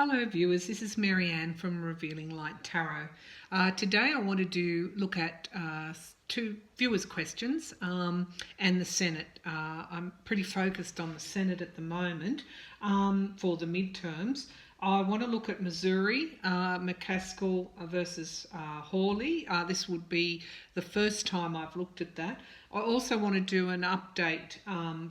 Hello viewers, this is Marianne from Revealing Light Tarot. Today I wanted to look at two viewers' questions and the Senate. I'm pretty focused on the Senate at the moment for the midterms. I want to look at Missouri, McCaskill versus Hawley. This would be the first time I've looked at that. I also want to do an update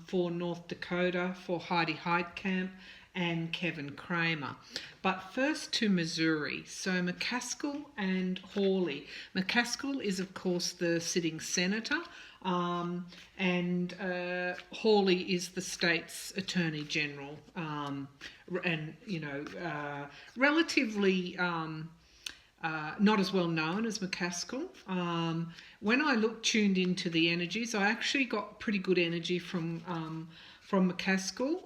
for North Dakota for Heidi Heitkamp and Kevin Kramer. But first to Missouri. So McCaskill and Hawley. McCaskill is of course the sitting senator and Hawley is the state's attorney general, and relatively not as well known as McCaskill. When I tuned into the energies, I actually got pretty good energy from McCaskill,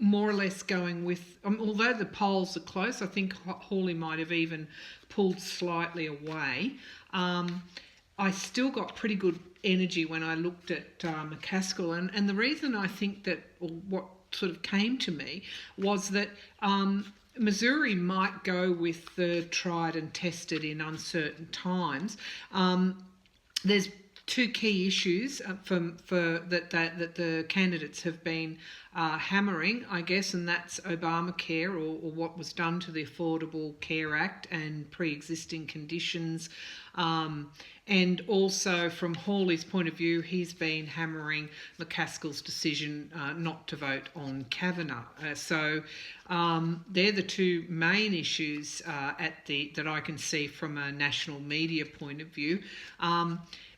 more or less going with, although the polls are close, I think Hawley might have even pulled slightly away. I still got pretty good energy when I looked at McCaskill, and the reason I think that, or what sort of came to me, was that Missouri might go with the tried and tested in uncertain times. There's two key issues that the candidates have been hammering, I guess, and that's Obamacare or what was done to the Affordable Care Act and pre-existing conditions. And also from Hawley's point of view, he's been hammering McCaskill's decision not to vote on Kavanaugh. So they're the two main issues that I can see from a national media point of view.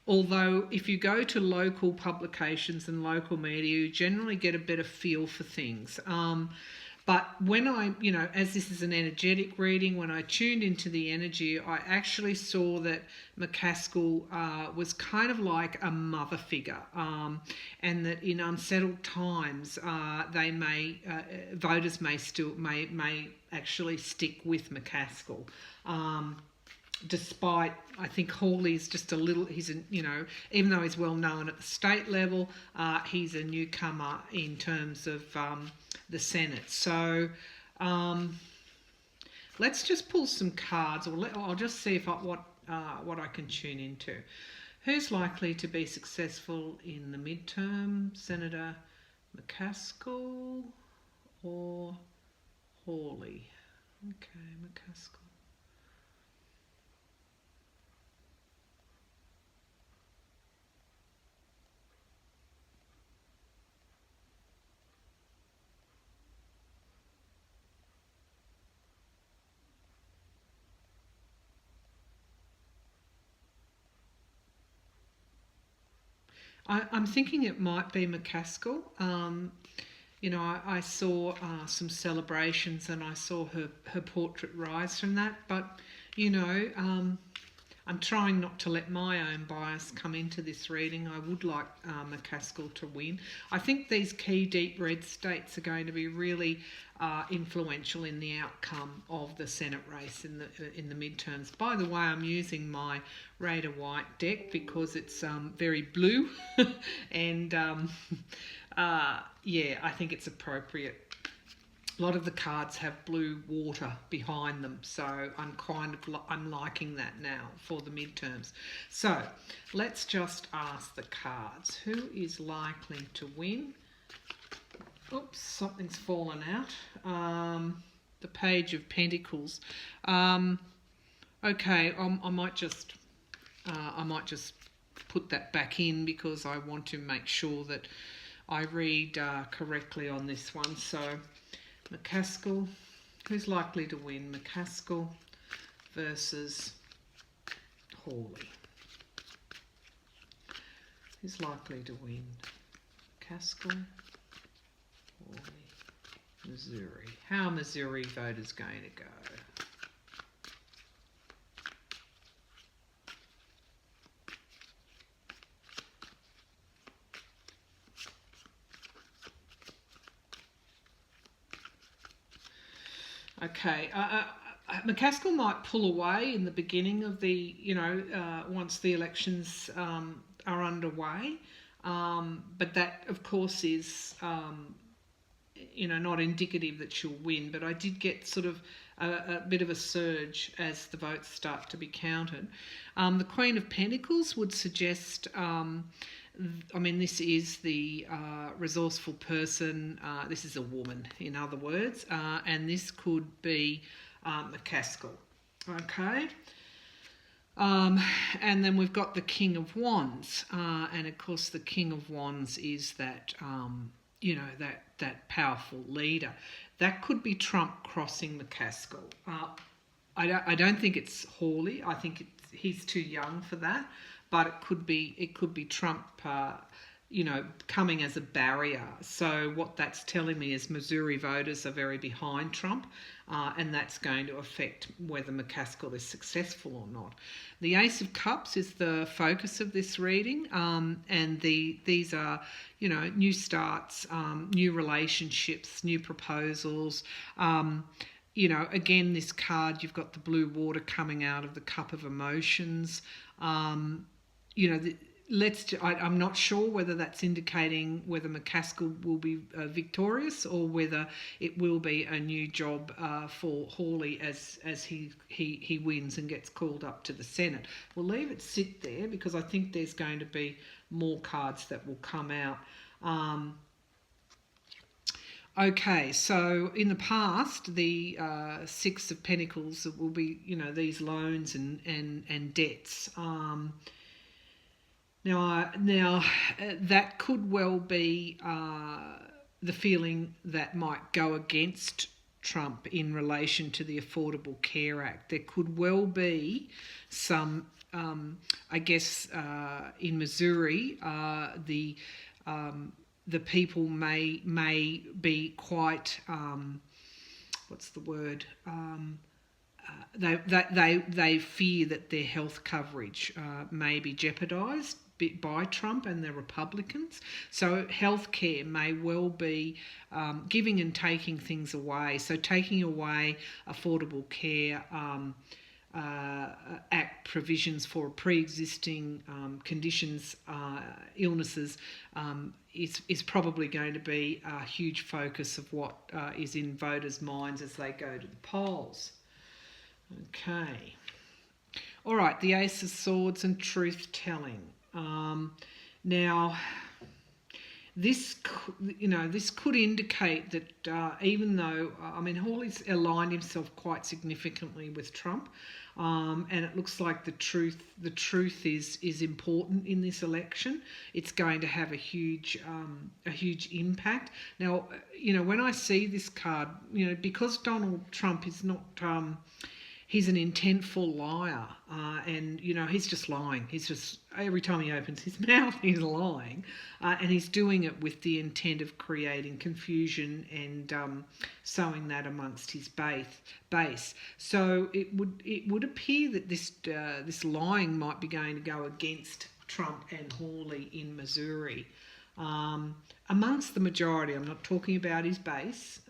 Although if you go to local publications and local media, you generally get a better feel for things. But when I, as this is an energetic reading, when I tuned into the energy, I actually saw that McCaskill was kind of like a mother figure, and that in unsettled times, voters may actually stick with McCaskill. Despite, I think Hawley's just a little, even though he's well known at the state level, he's a newcomer in terms of the Senate. So let's just pull some cards, or I'll just see if what I can tune into. Who's likely to be successful in the midterm? Senator McCaskill or Hawley? Okay, McCaskill. I'm thinking it might be McCaskill. I saw some celebrations and I saw her portrait rise from that. But, I'm trying not to let my own bias come into this reading. I would like McCaskill to win. I think these key deep red states are going to be really influential in the outcome of the Senate race in the midterms. By the way, I'm using my Raider White deck because it's very blue, and I think it's appropriate. A lot of the cards have blue water behind them, so I'm liking that now for the midterms. So let's just ask the cards. Who is likely to win? Oops, something's fallen out. The Page of Pentacles. Okay, I might just put that back in because I want to make sure that I read correctly on this one. So McCaskill, who's likely to win? McCaskill versus Hawley. Who's likely to win? McCaskill, Hawley, Missouri. How are Missouri voters going to go? Okay, McCaskill might pull away in the beginning of the, once the elections are underway, but that, of course, is not indicative that she'll win, but I did get sort of a bit of a surge as the votes start to be counted. The Queen of Pentacles would suggest, this is the resourceful person. This is a woman, in other words, and this could be McCaskill. Okay. And then we've got the King of Wands, and of course the King of Wands is that that powerful leader. That could be Trump crossing McCaskill. I don't think it's Hawley. I think he's too young for that, but it could be Trump. Coming as a barrier. So what that's telling me is Missouri voters are very behind Trump, and that's going to affect whether McCaskill is successful or not. The Ace of Cups is the focus of this reading, and these are, new starts, new relationships, new proposals. Again, this card, you've got the blue water coming out of the cup of emotions. I'm not sure whether that's indicating whether McCaskill will be victorious or whether it will be a new job for Hawley as he wins and gets called up to the Senate. We'll leave it sit there because I think there's going to be more cards that will come out. Okay, so in the past, the Six of Pentacles will be, these loans and debts. Now, that could well be the feeling that might go against Trump in relation to the Affordable Care Act. There could well be some, in Missouri, the people may be quite, they fear that their health coverage may be jeopardised by Trump and the Republicans. So healthcare may well be giving and taking things away. So taking away Affordable Care Act provisions for pre-existing conditions, illnesses, is probably going to be a huge focus of what is in voters' minds as they go to the polls. Okay. All right, the Ace of Swords and truth-telling. Now, this could indicate that even though, Hawley's aligned himself quite significantly with Trump, and it looks like the truth is important in this election. It's going to have a huge impact. Now, when I see this card, because Donald Trump is not, he's an intentful liar, and he's just lying. He's just, every time he opens his mouth, he's lying, and he's doing it with the intent of creating confusion and sowing that amongst his base. So it would appear that this lying might be going to go against Trump and Hawley in Missouri. Amongst the majority, I'm not talking about his base.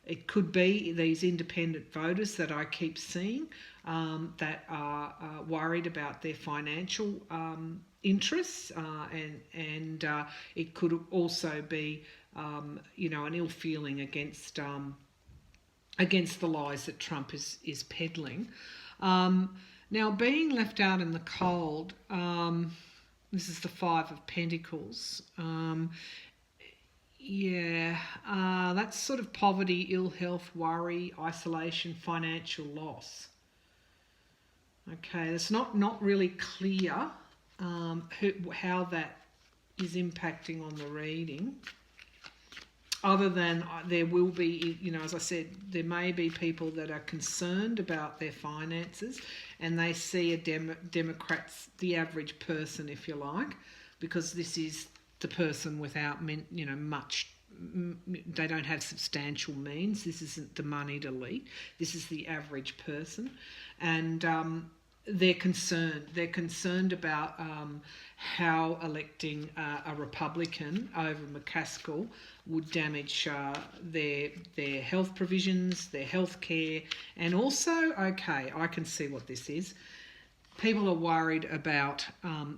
It could be these independent voters that I keep seeing that are worried about their financial interests, and it could also be, an ill feeling against the lies that Trump is peddling. Now, being left out in the cold, this is the Five of Pentacles. That's sort of poverty, ill health, worry, isolation, financial loss. Okay, it's not really clear how that is impacting on the reading, other than there will be, as I said, there may be people that are concerned about their finances and they see a Democrat's, the average person, if you like, because this is the person without, much, they don't have substantial means. This isn't the moneyed elite. This is the average person. And they're concerned. They're concerned about how electing a Republican over McCaskill would damage their health provisions, their health care, and also, okay, I can see what this is. people are worried about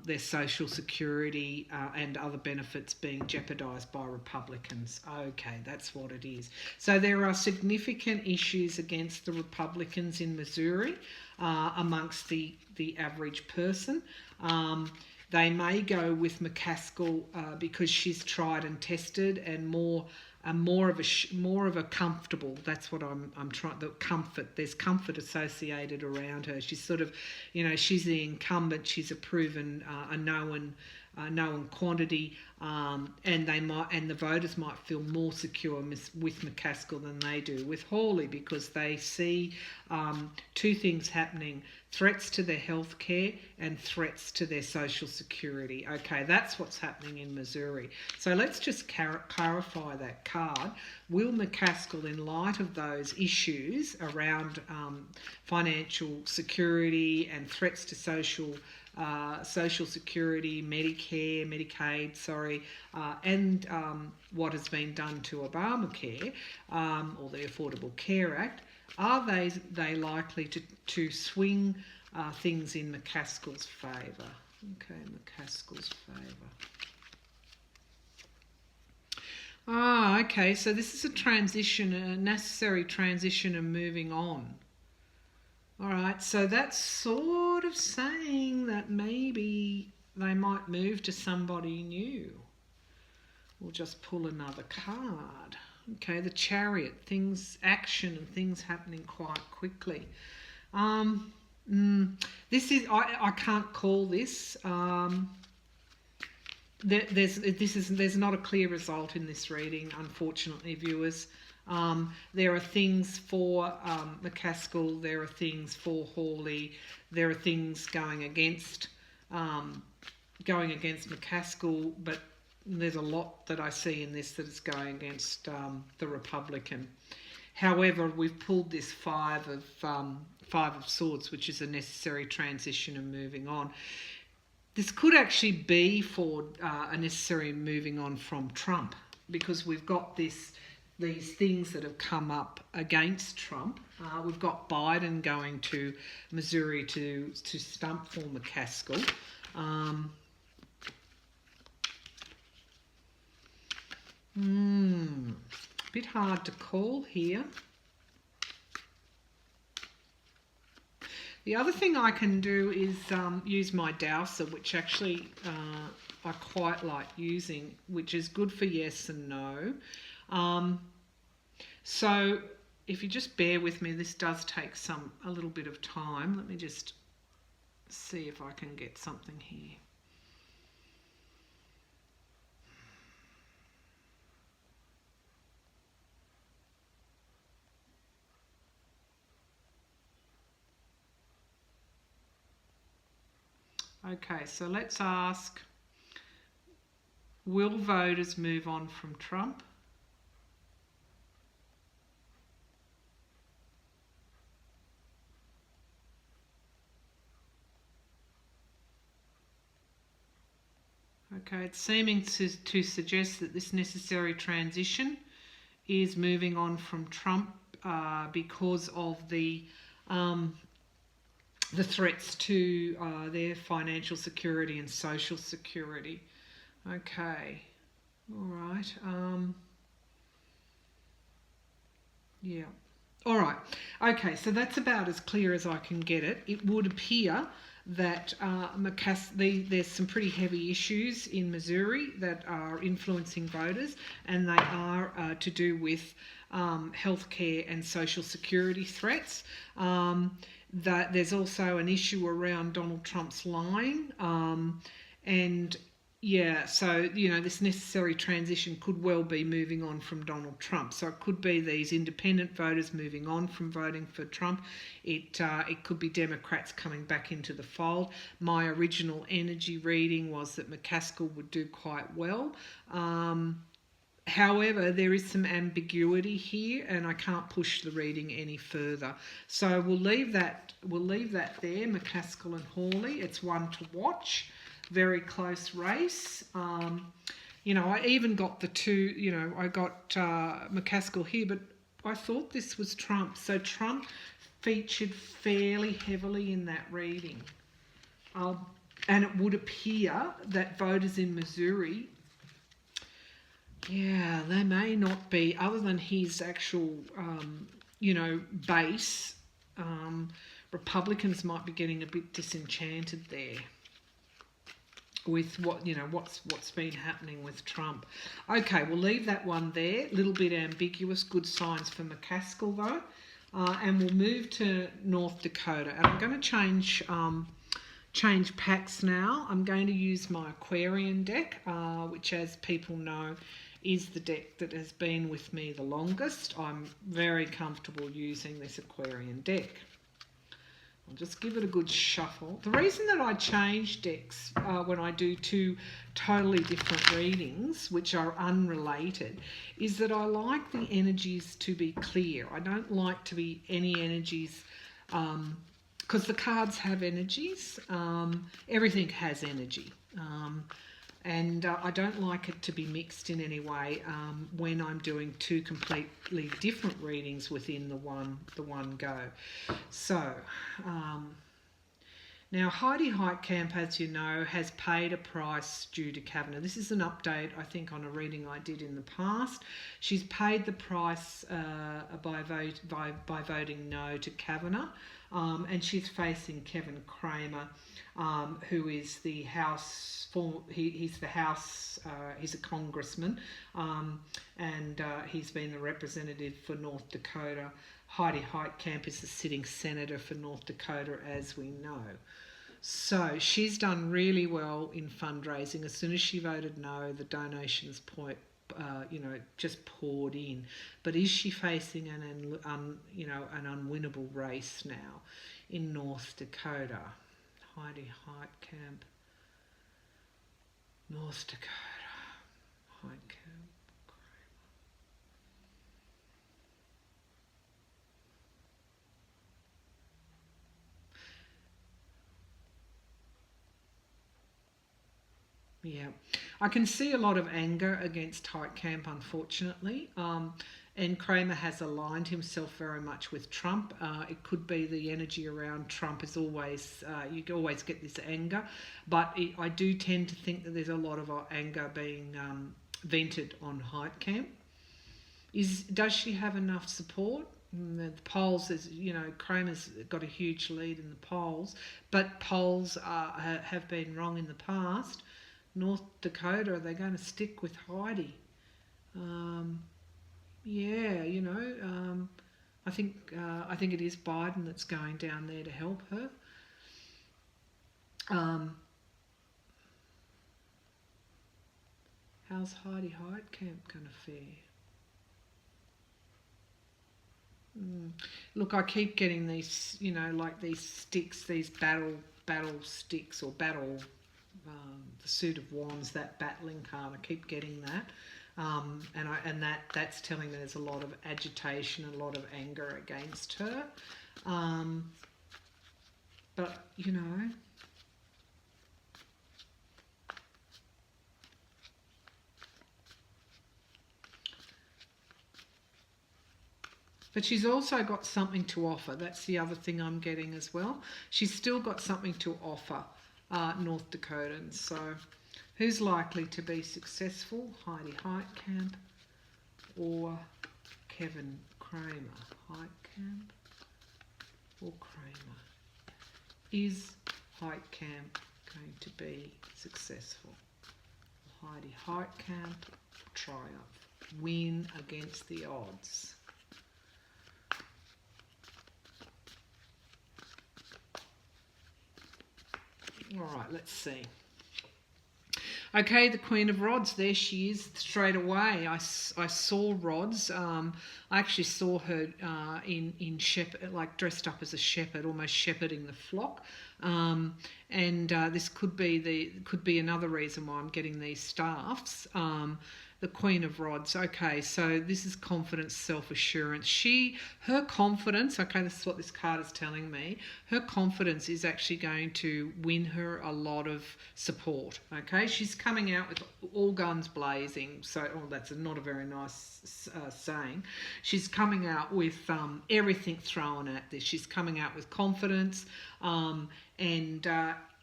their social security and other benefits being jeopardised by Republicans. Okay, that's what it is. So there are significant issues against the Republicans in Missouri amongst the average person. They may go with McCaskill because she's tried and tested and more of a comfortable. That's what I'm trying. The comfort. There's comfort associated around her. She's sort of, she's the incumbent. She's a proven, a known quantity, and the voters might feel more secure with McCaskill than they do with Hawley, because they see two things happening: threats to their health care and threats to their social security. Okay, that's what's happening in Missouri. So let's just clarify that card. Will McCaskill, in light of those issues around financial security and threats to social security, Medicare, Medicaid, and what has been done to Obamacare, or the Affordable Care Act, are they likely to swing things in McCaskill's favour? Okay, McCaskill's favour. Okay, so this is a transition, a necessary transition and moving on. All right, so that's sort of saying that maybe they might move to somebody new. We'll just pull another card. Okay, the Chariot, action and things happening quite quickly. This is, I can't call this. There's not a clear result in this reading, unfortunately, viewers. There are things for McCaskill, there are things for Hawley, there are things going against McCaskill, but there's a lot that I see in this that is going against the Republican. However, we've pulled this Five of Swords, which is a necessary transition and moving on. This could actually be for a necessary moving on from Trump, because we've got these things that have come up against Trump. We've got Biden going to Missouri to stump for McCaskill. Bit hard to call here. The other thing I can do is use my dowser, which actually I quite like using, which is good for yes and no. So if you just bear with me, this does take a little bit of time. Let me just see if I can get something here. Okay, so let's ask, will voters move on from Trump? Okay, it's seeming to suggest that this necessary transition is moving on from Trump because of the threats to their financial security and social security. Okay, all right. Yeah. All right. Okay, so that's about as clear as I can get it. It would appear that there's some pretty heavy issues in Missouri that are influencing voters, and they are to do with healthcare and social security threats. That there's also an issue around Donald Trump's lying, and yeah, so this necessary transition could well be moving on from Donald Trump. So it could be these independent voters moving on from voting for Trump. It could be Democrats coming back into the fold. My original energy reading was that McCaskill would do quite well. However, there is some ambiguity here, and I can't push the reading any further. So we'll leave that there. McCaskill and Hawley. It's one to watch. Very close race. I even got the two. I got McCaskill here, but I thought this was Trump. So Trump featured fairly heavily in that reading. And it would appear that voters in Missouri, yeah, they may not be, other than his actual, base, Republicans might be getting a bit disenchanted there with what's been happening with Trump. Okay, we'll leave that one there. A little bit ambiguous. Good signs for McCaskill though, and we'll move to North Dakota. And I'm going to change packs now. I'm going to use my Aquarian deck, which, as people know, is the deck that has been with me the longest. I'm very comfortable using this Aquarian deck. I'll just give it a good shuffle. The reason that I change decks when I do two totally different readings, which are unrelated, is that I like the energies to be clear. I don't like to be any energies, because the cards have energies. Everything has energy. And I don't like it to be mixed in any way when I'm doing two completely different readings within the one go. So now Heidi Heitkamp, as you know, has paid a price due to Kavanagh. This is an update, I think, on a reading I did in the past. She's paid the price by voting no to Kavanagh, and she's facing Kevin Kramer, who is the House. He's a congressman, and he's been the representative for North Dakota. Heidi Heitkamp is the sitting senator for North Dakota, as we know. So she's done really well in fundraising. As soon as she voted no, the donations just poured in. But is she facing an unwinnable race now in North Dakota? Heidi Heitkamp, North Dakota, Heitkamp, yeah, I can see a lot of anger against Heitkamp, unfortunately. And Kramer has aligned himself very much with Trump. It could be the energy around Trump is always, you always get this anger, but I do tend to think that there's a lot of anger being vented on Heitkamp. Does she have enough support? The polls, Kramer's got a huge lead in the polls, but polls have been wrong in the past. North Dakota, are they going to stick with Heidi? I think it is Biden that's going down there to help her. How's Heidi Heitkamp going to fare? Look, I keep getting these, like these sticks, these battle sticks, or battle, the suit of wands, that battling card. I keep getting that. And that's telling me there's a lot of agitation and a lot of anger against her. But but she's also got something to offer. That's the other thing I'm getting as well. She's still got something to offer North Dakotans. So who's likely to be successful? Heidi Heitkamp or Kevin Kramer? Heitkamp or Kramer? Is Heitkamp going to be successful? Heidi Heitkamp triumph, win against the odds. All right, let's see. Okay, the Queen of Rods, there she is straight away. I saw Rods. I actually saw her in shepherd, like dressed up as a shepherd, almost shepherding the flock. This could be another reason why I'm getting these staffs. The Queen of Rods. Okay, so this is confidence, self-assurance. Her confidence, okay, this is what this card is telling me. Her confidence is actually going to win her a lot of support, okay? She's coming out with all guns blazing. So, that's not a very nice saying. She's coming out with everything thrown at this. She's coming out with confidence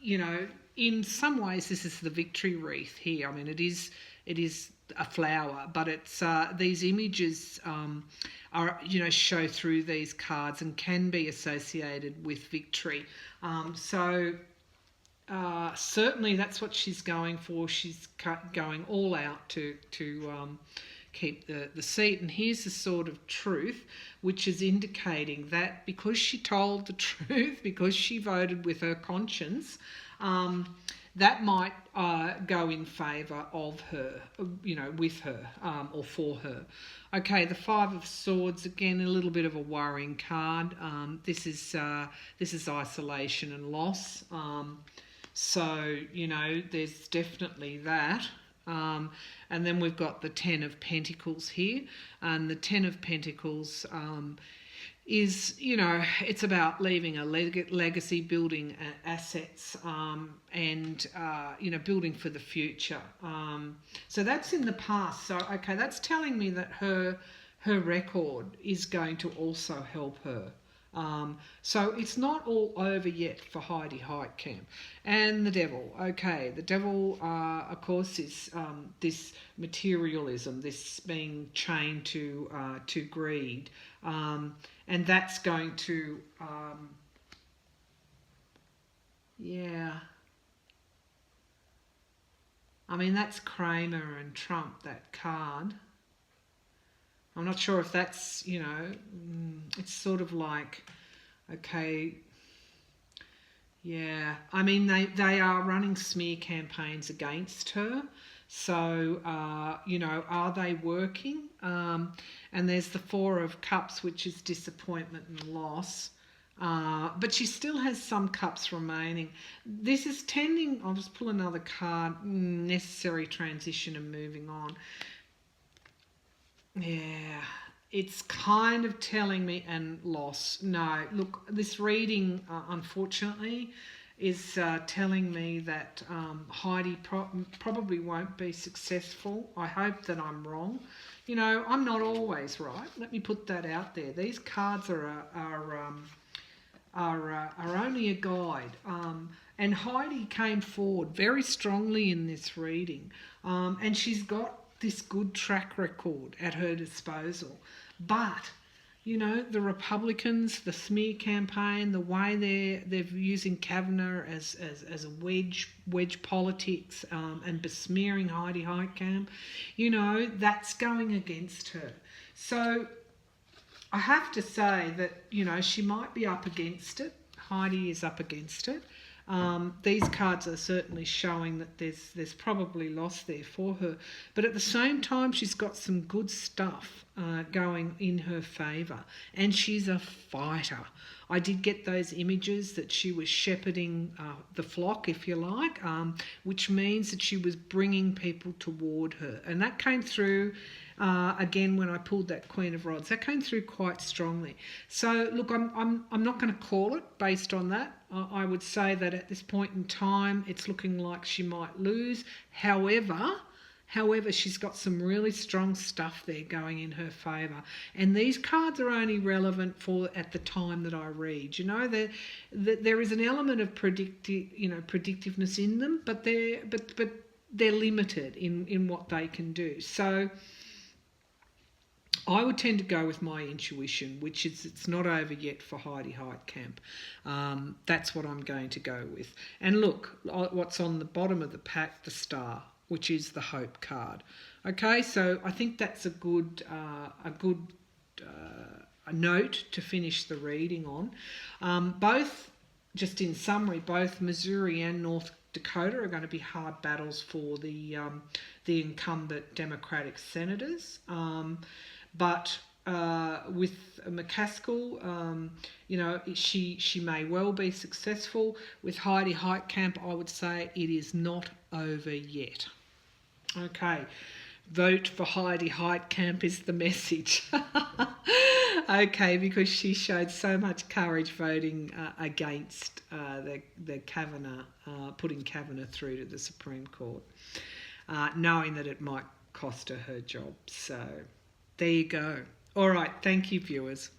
you know, in some ways, this is the victory wreath here. I mean, it is a flower, but it's these images are, you know, show through these cards and can be associated with victory. So certainly that's what she's going for. She's going all out to keep the seat. And here's the sort of truth, which is indicating that because she told the truth, because she voted with her conscience, that might go in favour of her, you know, with her or for her. Okay, the Five of Swords, again, a little bit of a worrying card. This is isolation and loss. So, you know, there's definitely that. And then we've got the Ten of Pentacles here. And the Ten of Pentacles is, you know, it's about leaving a legacy, building assets, and, you know, building for the future. So that's in the past. So, okay, that's telling me that her record is going to also help her. So it's not all over yet for Heidi Heitkamp. And the Devil. Okay, the Devil, of course, is this materialism, this being chained to greed. And that's going to, yeah. I mean, that's Kramer and Trump, that card. I'm not sure if that's, you know, it's sort of like, okay, yeah. I mean, they are running smear campaigns against her. So, you know, are they working? And there's the Four of Cups, which is disappointment and loss. But she still has some cups remaining. This is tending, I'll just pull another card, necessary transition and moving on. Yeah, it's kind of telling me, and loss. No, look, this reading, unfortunately, is telling me that Heidi probably won't be successful. I hope that I'm wrong. You know, I'm not always right. Let me put that out there. These cards are only a guide. And Heidi came forward very strongly in this reading, and she's got this good track record at her disposal. But, you know, the Republicans, the smear campaign, the way they're using Kavanaugh as a wedge politics, and besmearing Heidi Heitkamp, you know, that's going against her. So I have to say that, you know, she might be up against it. Heidi is up against it. These cards are certainly showing that there's probably loss there for her. But at the same time, she's got some good stuff going in her favour. And she's a fighter. I did get those images that she was shepherding the flock, if you like, which means that she was bringing people toward her. And that came through, again, when I pulled that Queen of Rods. That came through quite strongly. So, look, I'm not going to call it based on that. I would say that at this point in time, it's looking like she might lose. However, she's got some really strong stuff there going in her favour. And these cards are only relevant for at the time that I read. You know, there is an element of predictiveness in them, but they're limited in what they can do. So I would tend to go with my intuition, which is it's not over yet for Heidi Heitkamp. That's what I'm going to go with. And look, what's on the bottom of the pack, the Star, which is the Hope card. Okay, so I think that's a good note to finish the reading on. Both, just in summary, both Missouri and North Dakota are going to be hard battles for the incumbent Democratic senators. But with McCaskill, you know, she may well be successful. With Heidi Heitkamp, I would say it is not over yet. Okay, vote for Heidi Heitkamp is the message. Okay, because she showed so much courage voting against the Kavanaugh, putting Kavanaugh through to the Supreme Court, knowing that it might cost her job. So there you go. All right, thank you, viewers.